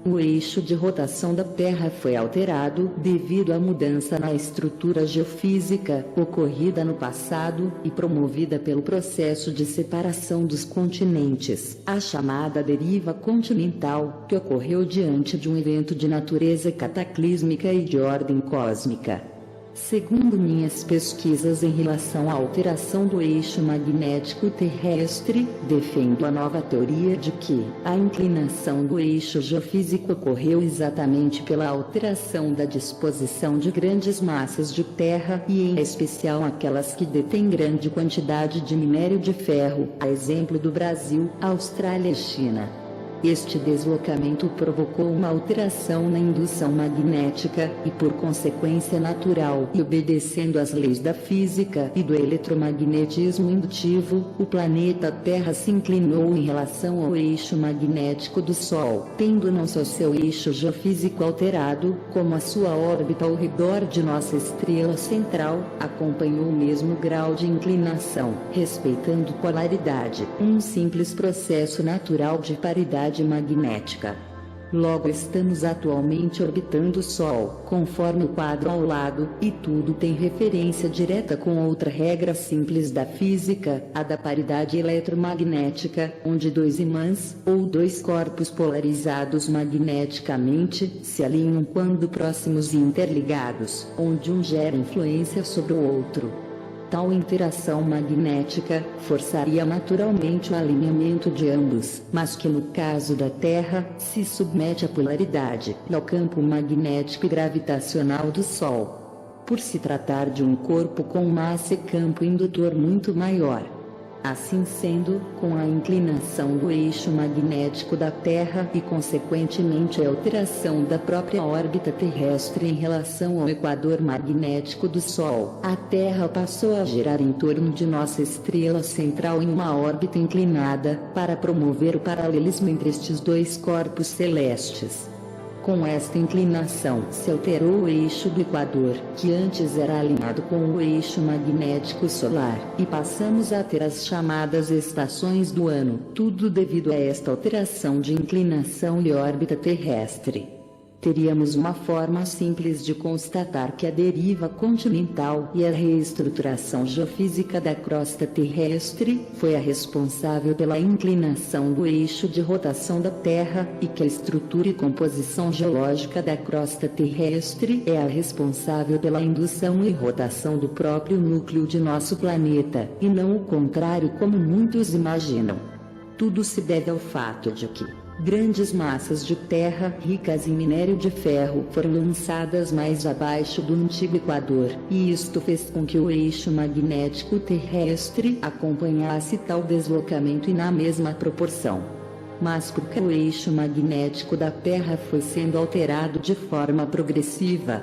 O eixo de rotação da Terra foi alterado devido à mudança na estrutura geofísica ocorrida no passado e promovida pelo processo de separação dos continentes, a chamada deriva continental, que ocorreu diante de um evento de natureza cataclísmica e de ordem cósmica. Segundo minhas pesquisas em relação à alteração do eixo magnético terrestre, defendo a nova teoria de que a inclinação do eixo geofísico ocorreu exatamente pela alteração da disposição de grandes massas de terra e em especial aquelas que detêm grande quantidade de minério de ferro, a exemplo do Brasil, Austrália e China. Este deslocamento provocou uma alteração na indução magnética e, por consequência natural e obedecendo às leis da física e do eletromagnetismo indutivo, o planeta Terra se inclinou em relação ao eixo magnético do Sol, tendo não só seu eixo geofísico alterado, como a sua órbita ao redor de nossa estrela central acompanhou o mesmo grau de inclinação, respeitando polaridade, um simples processo natural de paridade magnética. Logo estamos atualmente orbitando o Sol, conforme o quadro ao lado, e tudo tem referência direta com outra regra simples da física, a da paridade eletromagnética, onde dois ímãs, ou dois corpos polarizados magneticamente, se alinham quando próximos e interligados, onde um gera influência sobre o outro. Tal interação magnética forçaria naturalmente o alinhamento de ambos, mas que no caso da Terra, se submete à polaridade e ao campo magnético e gravitacional do Sol. Por se tratar de um corpo com massa e campo indutor muito maior. Assim sendo, com a inclinação do eixo magnético da Terra e consequentemente a alteração da própria órbita terrestre em relação ao equador magnético do Sol, a Terra passou a girar em torno de nossa estrela central em uma órbita inclinada, para promover o paralelismo entre estes dois corpos celestes. Com esta inclinação se alterou o eixo do equador, que antes era alinhado com o eixo magnético solar, e passamos a ter as chamadas estações do ano, tudo devido a esta alteração de inclinação e órbita terrestre. Teríamos uma forma simples de constatar que a deriva continental e a reestruturação geofísica da crosta terrestre foi a responsável pela inclinação do eixo de rotação da Terra e que a estrutura e composição geológica da crosta terrestre é a responsável pela indução e rotação do próprio núcleo de nosso planeta, e não o contrário como muitos imaginam. Tudo se deve ao fato de que grandes massas de terra ricas em minério de ferro foram lançadas mais abaixo do antigo equador, e isto fez com que o eixo magnético terrestre acompanhasse tal deslocamento e na mesma proporção. Mas porque o eixo magnético da Terra foi sendo alterado de forma progressiva,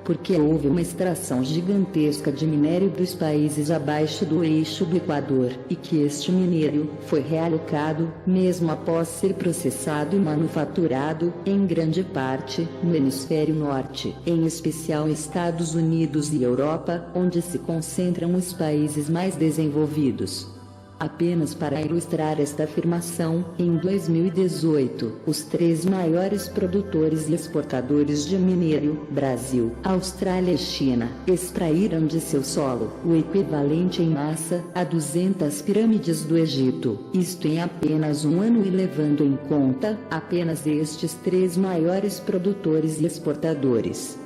porque houve uma extração gigantesca de minério dos países abaixo do eixo do equador, e que este minério foi realocado, mesmo após ser processado e manufaturado, em grande parte, no hemisfério norte, em especial Estados Unidos e Europa, onde se concentram os países mais desenvolvidos. Apenas para ilustrar esta afirmação, em 2018, os três maiores produtores e exportadores de minério, Brasil, Austrália e China, extraíram de seu solo o equivalente em massa a 200 pirâmides do Egito, isto em apenas um ano, e levando em conta apenas estes três maiores produtores e exportadores.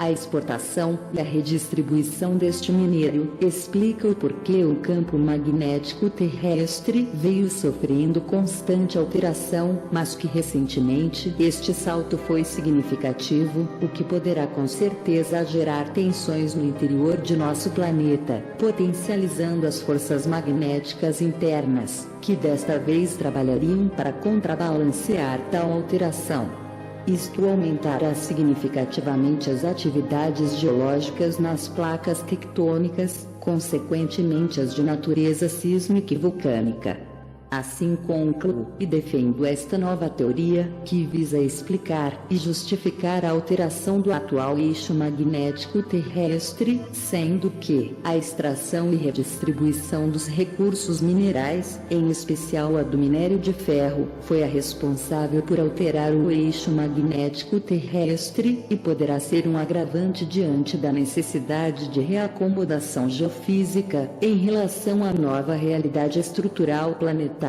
A exportação e a redistribuição deste minério explica o porquê o campo magnético terrestre veio sofrendo constante alteração, mas que recentemente este salto foi significativo, o que poderá com certeza gerar tensões no interior de nosso planeta, potencializando as forças magnéticas internas, que desta vez trabalhariam para contrabalancear tal alteração. Isto aumentará significativamente as atividades geológicas nas placas tectônicas, consequentemente as de natureza sísmica e vulcânica. Assim concluo e defendo esta nova teoria, que visa explicar e justificar a alteração do atual eixo magnético terrestre, sendo que a extração e redistribuição dos recursos minerais, em especial a do minério de ferro, foi a responsável por alterar o eixo magnético terrestre e poderá ser um agravante diante da necessidade de reacomodação geofísica em relação à nova realidade estrutural planetária.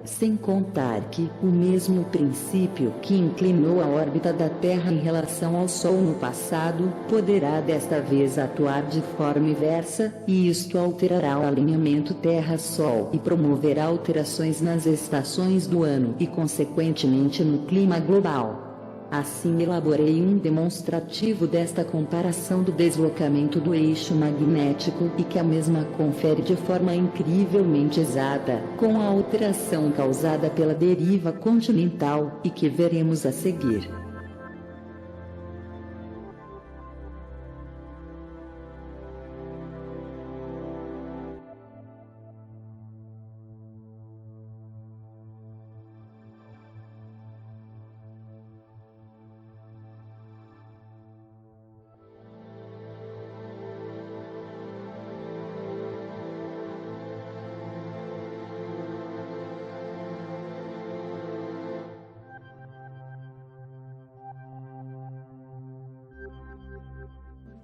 Sem contar que o mesmo princípio que inclinou a órbita da Terra em relação ao Sol no passado, poderá desta vez atuar de forma inversa, e isto alterará o alinhamento Terra-Sol e promoverá alterações nas estações do ano e consequentemente no clima global. Assim elaborei um demonstrativo desta comparação do deslocamento do eixo magnético e que a mesma confere de forma incrivelmente exata com a alteração causada pela deriva continental e que veremos a seguir.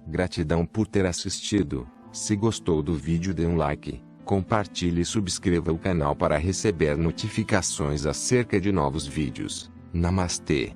Gratidão por ter assistido. Se gostou do vídeo, dê um like, compartilhe e subscreva o canal para receber notificações acerca de novos vídeos. Namastê.